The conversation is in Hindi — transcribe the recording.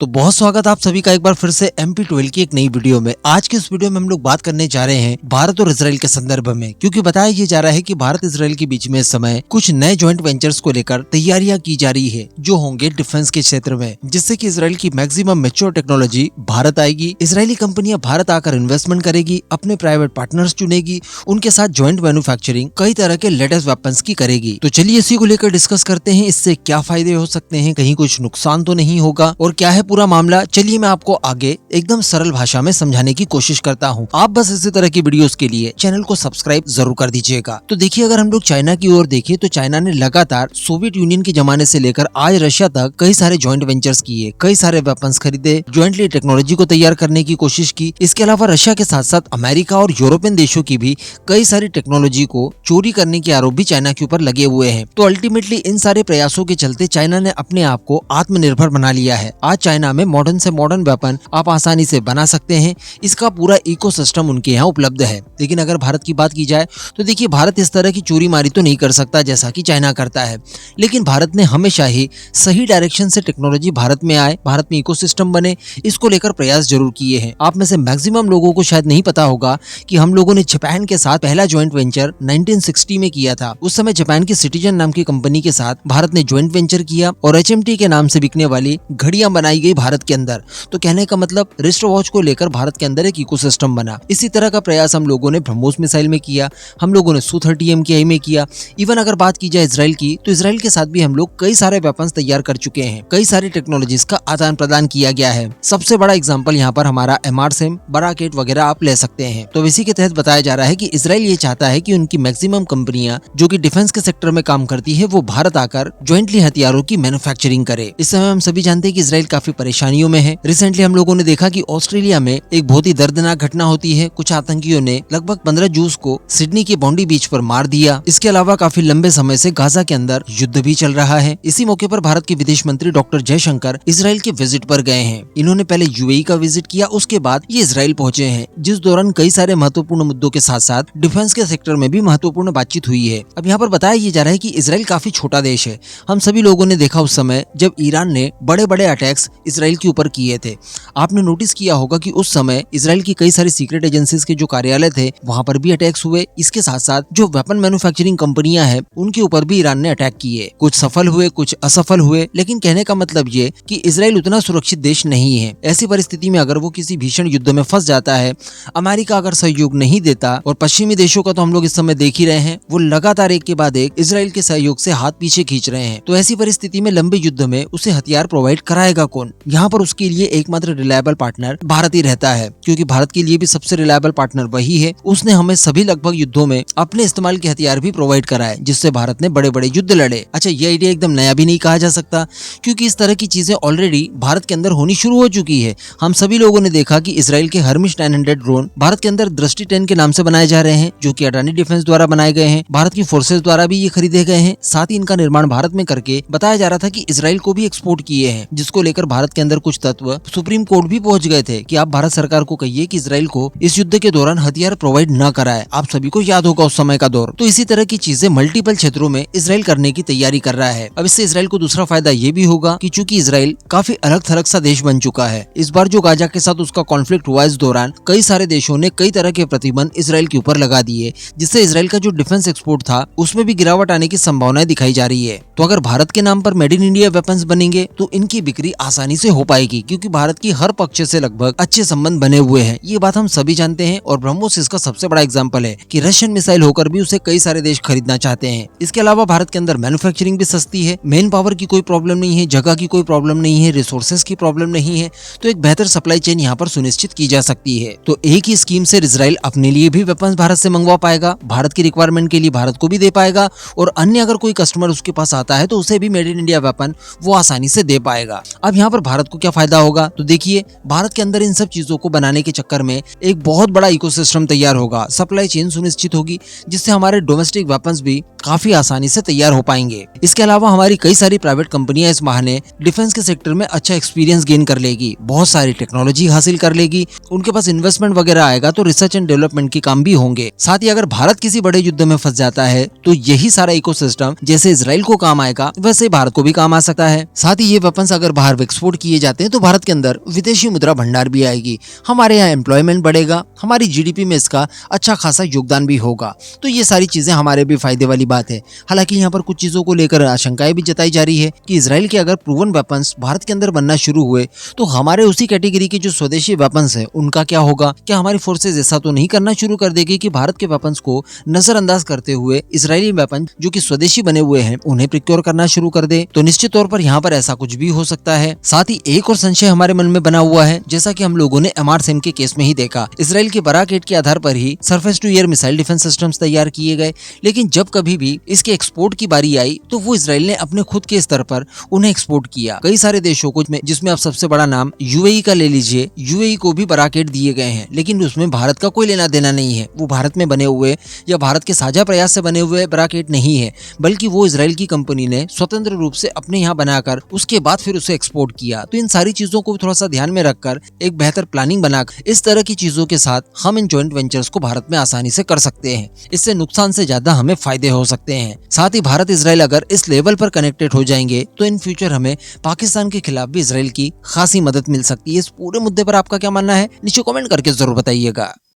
तो बहुत स्वागत आप सभी का एक बार फिर से MP12 की एक नई वीडियो में। आज की इस वीडियो में हम लोग बात करने जा रहे हैं भारत और इजराइल के संदर्भ में, क्योंकि बताया ये जा रहा है कि भारत इजराइल के बीच में इस समय कुछ नए ज्वाइंट वेंचर्स को लेकर तैयारियां की जा रही है जो होंगे डिफेंस के क्षेत्र में, जिससे कि इजराइल की मैक्सिमम मैच्योर टेक्नोलॉजी भारत आएगी। इजरायली कंपनियां भारत आकर इन्वेस्टमेंट करेगी, अपने प्राइवेट पार्टनर्स चुनेगी, उनके साथ ज्वाइंट मैन्युफैक्चरिंग कई तरह के लेटेस्ट वेपन्स की करेगी। तो चलिए इसी को लेकर डिस्कस करते हैं, इससे क्या फायदे हो सकते हैं, कहीं कुछ नुकसान तो नहीं होगा और क्या है पूरा मामला। चलिए मैं आपको आगे एकदम सरल भाषा में समझाने की कोशिश करता हूँ। आप बस इसी तरह की वीडियोस के लिए चैनल को सब्सक्राइब जरूर कर दीजिएगा। तो देखिए, अगर हम लोग चाइना की ओर देखें तो चाइना ने लगातार सोवियत यूनियन के जमाने से लेकर आज रशिया तक कई सारे ज्वाइंट वेंचर्स किए, कई सारे वेपन्स खरीदे, ज्वाइंटली टेक्नोलॉजी को तैयार करने की कोशिश की। इसके अलावा रशिया के साथ साथ अमेरिका और यूरोपियन देशों की भी कई सारी टेक्नोलॉजी को चोरी करने के आरोप भी चाइना के ऊपर लगे हुए हैं। तो अल्टीमेटली इन सारे प्रयासों के चलते चाइना ने अपने आप को आत्मनिर्भर बना लिया है। आज चाइना में मॉडर्न से मॉडर्न वेपन आप आसानी से बना सकते हैं, इसका पूरा इकोसिस्टम उनके यहाँ उपलब्ध है। लेकिन अगर भारत की बात की जाए तो देखिए, भारत इस तरह की चोरी मारी तो नहीं कर सकता जैसा कि चाइना करता है, लेकिन भारत ने हमेशा ही सही डायरेक्शन से टेक्नोलॉजी भारत में आए, भारत में इकोसिस्टम बने, इसको लेकर प्रयास जरूर किए हैं। आप में से मैक्सिमम लोगों को शायद नहीं पता होगा कि हम लोगों ने जापान के साथ पहला ज्वाइंट वेंचर 1960 में किया था। उस समय जापान की सिटीजन नाम की कंपनी के साथ भारत ने ज्वाइंट वेंचर किया और HMT के नाम से बिकने वाली घड़ियां बनाई गई भारत के अंदर। तो कहने का मतलब रिस्ट वॉच को लेकर भारत के अंदर एक इकोसिस्टम बना। इसी तरह का प्रयास हम लोगों ने ब्रह्मोस मिसाइल में किया, हम लोगों ने Su-30 MKI में किया। इवन अगर बात की जाए इजराइल की, तो इजराइल के साथ भी हम लोग कई सारे वेपन्स तैयार कर चुके हैं, कई सारी टेक्नोलॉजीज का आदान प्रदान किया गया है। सबसे बड़ा एग्जाम्पल यहाँ पर हमारा MRSAM, बराकेट वगैरह आप ले सकते हैं। तो इसी के तहत बताया जा रहा है कि इजराइल ये चाहता है कि उनकी मैक्सिमम कंपनियां जो कि डिफेंस के सेक्टर में काम करती है वो भारत आकर ज्वाइंटली हथियारों की मैन्युफैक्चरिंग करे। इस समय हम सभी जानते हैं कि इजराइल काफी परेशानियों में है। रिसेंटली हम लोगों ने देखा कि ऑस्ट्रेलिया में एक बहुत ही दर्दनाक घटना होती है। कुछ आतंकियों ने लगभग 15 जूस को सिडनी के बॉन्डी बीच पर मार दिया। इसके अलावा काफी लंबे समय से गाजा के अंदर युद्ध भी चल रहा है। इसी मौके पर भारत के विदेश मंत्री डॉक्टर जयशंकर इजराइल के विजिट पर गए हैं। इन्होंने पहले UAE का विजिट किया, उसके बाद ये इजराइल पहुंचे हैं, जिस दौरान कई सारे महत्वपूर्ण मुद्दों के साथ साथ डिफेंस के सेक्टर में भी महत्वपूर्ण बातचीत हुई है। अब यहाँ पर बताया ये जा रहा है कि इजराइल काफी छोटा देश है। हम सभी लोगों ने देखा उस समय जब ईरान ने बड़े बड़े अटैक्स इजराइल के ऊपर किए थे। आपने नोटिस किया होगा कि उस समय इजराइल की कई सारी सीक्रेट एजेंसीज के जो कार्यालय थे वहां पर भी अटैक्स हुए। इसके साथ साथ जो वेपन मैन्युफैक्चरिंग कंपनियां हैं उनके ऊपर भी ईरान ने अटैक किए। कुछ सफल हुए, कुछ असफल हुए, लेकिन कहने का मतलब ये कि इजराइल उतना सुरक्षित देश नहीं है। ऐसी परिस्थिति में अगर वो किसी भीषण युद्ध में फंस जाता है, अमेरिका अगर सहयोग नहीं देता, और पश्चिमी देशों का तो हम लोग इस समय देख ही रहे हैं, वो लगातार एक के बाद एक इजराइल के सहयोग से हाथ पीछे खींच रहे हैं। तो ऐसी परिस्थिति में लंबे युद्ध में उसे हथियार प्रोवाइड कराएगा कौन? यहाँ पर उसके लिए एकमात्र रिलायबल पार्टनर भारत ही रहता है, क्योंकि भारत के लिए भी सबसे रिलायबल पार्टनर वही है। उसने हमें सभी लगभग युद्धों में अपने इस्तेमाल के हथियार भी प्रोवाइड कराए, जिससे भारत ने बड़े बड़े युद्ध लड़े। अच्छा, ये आइडिया एकदम नया भी नहीं कहा जा सकता, क्योंकि इस तरह की चीजें ऑलरेडी भारत के अंदर होनी शुरू हो चुकी है। हम सभी लोगों ने देखा कि इजराइल के हर्मिश 900 ड्रोन भारत के अंदर दृष्टि 10 के नाम से बनाए जा रहे हैं, जो कि अडानी डिफेंस द्वारा बनाए गए हैं। भारत की फोर्सेज द्वारा भी ये खरीदे गए हैं। साथ ही इनका निर्माण भारत में करके बताया जा रहा था कि इजराइल को भी एक्सपोर्ट किए हैं, जिसको लेकर भारत के अंदर कुछ तत्व सुप्रीम कोर्ट भी पहुंच गए थे कि आप भारत सरकार को कहिए कि इजराइल को इस युद्ध के दौरान हथियार प्रोवाइड न कराए। आप सभी को याद होगा उस समय का दौर। तो इसी तरह की चीजें मल्टीपल क्षेत्रों में इजराइल करने की तैयारी कर रहा है। अब इससे इजराइल को दूसरा फायदा ये भी होगा कि चूंकि इजराइल काफी अलग थलग सा देश बन चुका है, इस बार जो गाजा के साथ उसका कॉन्फ्लिक्ट हुआ, इस दौरान कई सारे देशों ने कई तरह के प्रतिबंध इजराइल के ऊपर लगा दिए, जिससे इजराइल का जो डिफेंस एक्सपोर्ट था उसमें भी गिरावट आने की संभावनाएं दिखाई जा रही है। तो अगर भारत के नाम पर मेड इन इंडिया वेपन्स बनेंगे तो इनकी बिक्री आसानी से हो पाएगी, क्योंकि भारत की हर पक्ष से लगभग अच्छे संबंध बने हुए हैं। ये बात हम सभी जानते हैं, और ब्रह्मोस इसका सबसे बड़ा एग्जांपल है कि रशियन मिसाइल होकर भी उसे कई सारे देश खरीदना चाहते हैं। इसके अलावा भारत के अंदर मैन्युफैक्चरिंग भी सस्ती है, मेन पावर की कोई प्रॉब्लम नहीं है, जगह की कोई प्रॉब्लम नहीं है, रिसोर्सेज की प्रॉब्लम नहीं है। तो एक बेहतर सप्लाई चेन यहाँ पर सुनिश्चित की जा सकती है। तो एक ही स्कीम से इजराइल अपने लिए भी वेपन्स भारत से मंगवा पाएगा, भारत की रिक्वायरमेंट के लिए भारत को भी दे पाएगा, और अन्य अगर कोई कस्टमर उसके पास आता है तो उसे भी मेड इन इंडिया वेपन वो आसानी से दे पाएगा। अब यहाँ पर भारत को क्या फायदा होगा? तो देखिए, भारत के अंदर इन सब चीजों को बनाने के चक्कर में एक बहुत बड़ा इकोसिस्टम तैयार होगा, सप्लाई चेन सुनिश्चित होगी, जिससे हमारे डोमेस्टिक वेपन्स भी काफी आसानी से तैयार हो पाएंगे। इसके अलावा हमारी कई सारी प्राइवेट कंपनियां इस बहाने डिफेंस के सेक्टर में अच्छा एक्सपीरियंस गेन कर लेगी, बहुत सारी टेक्नोलॉजी हासिल कर लेगी, उनके पास इन्वेस्टमेंट वगैरह आएगा तो रिसर्च एंड डेवलपमेंट के काम भी होंगे। साथ ही अगर भारत किसी बड़े युद्ध में फंस जाता है तो यही सारा इकोसिस्टम जैसे इजराइल को काम आएगा वैसे भारत को भी काम आ सकता है। साथ ही ये वेपन्स अगर बाहर एक्सपोर्ट एक्सपोर्ट किए जाते हैं तो भारत के अंदर विदेशी मुद्रा भंडार भी आएगी, हमारे यहाँ एम्प्लॉयमेंट बढ़ेगा, हमारी जीडीपी में इसका अच्छा खासा योगदान भी होगा। तो ये सारी चीजें हमारे भी फायदे वाली बात है। हालांकि यहाँ पर कुछ चीजों को लेकर आशंकाएं भी जताई जा रही है कि इजराइल के अगर प्रूवन वेपन्स भारत के अंदर बनना शुरू हुए तो हमारे उसी कैटेगरी के जो स्वदेशी वेपन्स है उनका क्या होगा। क्या हमारी फोर्सेज ऐसा तो नहीं करना शुरू कर देगी कि भारत के वेपन्स को नजरअंदाज करते हुए इजरायली वेपन जो कि स्वदेशी बने हुए हैं उन्हें प्रिक्योर करना शुरू कर दे। तो निश्चित तौर पर यहाँ पर ऐसा कुछ भी हो सकता है। साथ ही एक और संशय हमारे मन में बना हुआ है, जैसा कि हम लोगों ने MRSAM के केस में ही देखा, इजराइल के बराक 8 के आधार पर ही surface to air missile defence systems तैयार किए गए, लेकिन जब कभी भी इसके एक्सपोर्ट की बारी आई तो वो इजराइल ने अपने खुद के स्तर पर उन्हें एक्सपोर्ट किया कई सारे देशों को, जिसमें आप सबसे बड़ा नाम UAE का ले लीजिए। UAE को भी बराक 8 दिए गए हैं, लेकिन उसमें भारत का कोई लेना देना नहीं है। वो भारत में बने हुए या भारत के साझा प्रयास से बने हुए बराक 8 नहीं है, बल्कि वो इजराइल की कंपनी ने स्वतंत्र रूप से अपने यहाँ बनाकर उसके बाद फिर उसे एक्सपोर्ट किया। तो इन सारी चीजों को थोड़ा सा ध्यान में रखकर एक बेहतर प्लानिंग बनाकर इस तरह की चीजों के साथ हम इन जॉइंट वेंचर्स को भारत में आसानी से कर सकते हैं। इससे नुकसान से ज्यादा हमें फायदे हो सकते हैं। साथ ही भारत इजराइल अगर इस लेवल पर कनेक्टेड हो जाएंगे तो इन फ्यूचर हमें पाकिस्तान के खिलाफ भी इजराइल की खासी मदद मिल सकती है। इस पूरे मुद्दे पर आपका क्या मानना है नीचे कमेंट करके जरूर बताइएगा।